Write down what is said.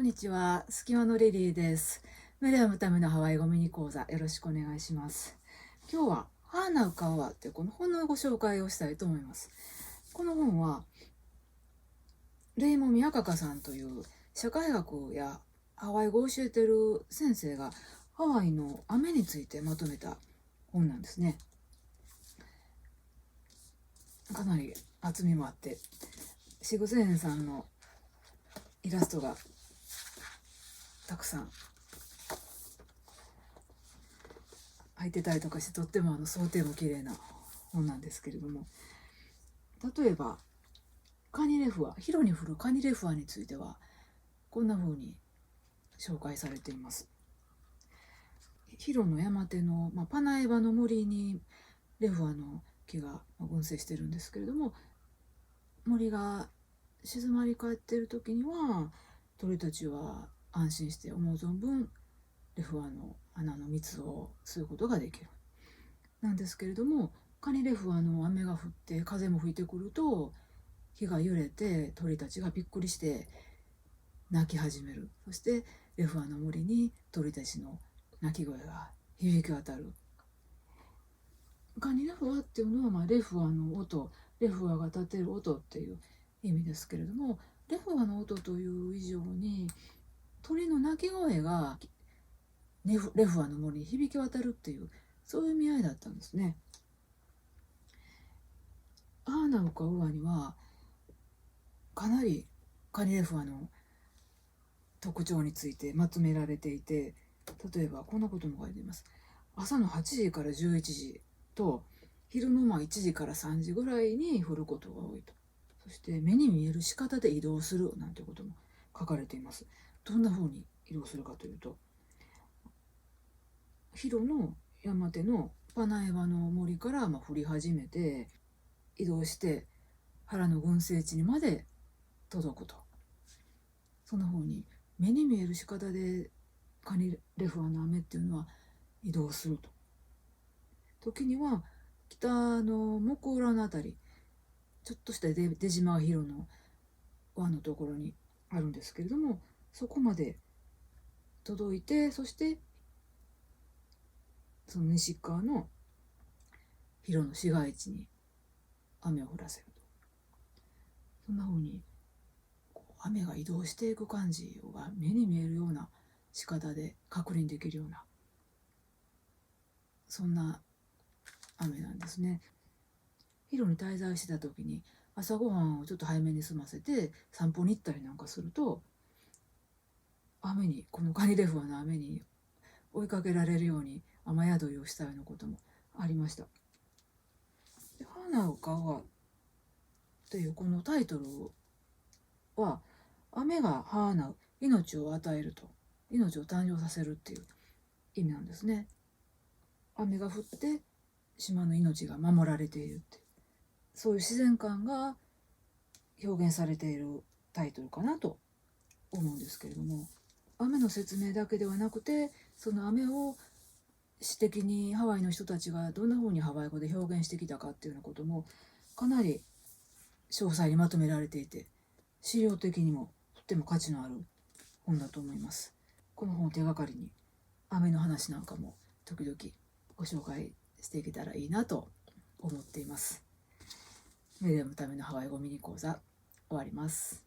んにちは、隙間のリリーです。メディアのためのハワイ語ミニ講座、よろしくお願いします。今日は、ハーナウカワってこの本のご紹介をしたいと思います。この本は、レイモミアカカさんという社会学やハワイ語を教えている先生が、ハワイの雨についてまとめた本なんですね。かなり厚みもあって、シグセーンさんのイラストがたくさん入ってたりとかして、とっても想定も綺麗な本なんですけれども、例えばカニレフア、ヒロに降るカニレフアについてはこんな風に紹介されています。ヒロの山手の、パナエバの森にレフアの木が群生してるんですけれども、森が静まり返っている時には鳥たちは安心して思う存分レフアの花の蜜を吸うことができる。なんですけれども、カニレフアの雨が降って風も吹いてくると木が揺れて鳥たちがびっくりして鳴き始める。そしてレフアの森に鳥たちの鳴き声が響き渡る。カニレフアっていうのは、レフアの音、レフアが立てる音っていう意味ですけれども、レフアの音という以上に鳥の鳴き声がレフアの森に響き渡るっていう、そういう意味合いだったんですね。アーナウカウアにはかなりカニレフアの特徴についてまとめられていて、例えばこんなことも書いています。朝の8時から11時と昼の1時から3時ぐらいに降ることが多いと。そして目に見える仕方で移動するなんてことも書かれています。どんな風に移動するかというと、昼の山手のパナエバの森から降り始めて移動して原の群生地にまで届くと。そんな風に目に見える仕方でカニレフアの雨っていうのは移動すると。時には北の向浦のあたり、ちょっとした出島広の湾のところにあるんですけれども、そこまで届いて、そしてその西側の広の市街地に雨を降らせると。そんな風に雨が移動していく感じが目に見えるような仕方で確認できるような、そんな雨なんですね。広に滞在してた時に朝ごはんをちょっと早めに済ませて散歩に行ったりなんかすると、このカニレフアの雨に追いかけられるように雨宿りをしたようなこともありました。で、花を買うわというこのタイトルは、雨が花う、命を与えると、命を誕生させるっていう意味なんですね。雨が降って島の命が守られているって、そういう自然観が表現されているタイトルかなと思うんですけれども、雨の説明だけではなくて、その雨を詩的にハワイの人たちがどんな風にハワイ語で表現してきたかっていうようなこともかなり詳細にまとめられていて、資料的にもとっても価値のある本だと思います。この本を手がかりに雨の話なんかも時々ご紹介していけたらいいなと思っています。メディアのためのハワイ語ミニ講座、終わります。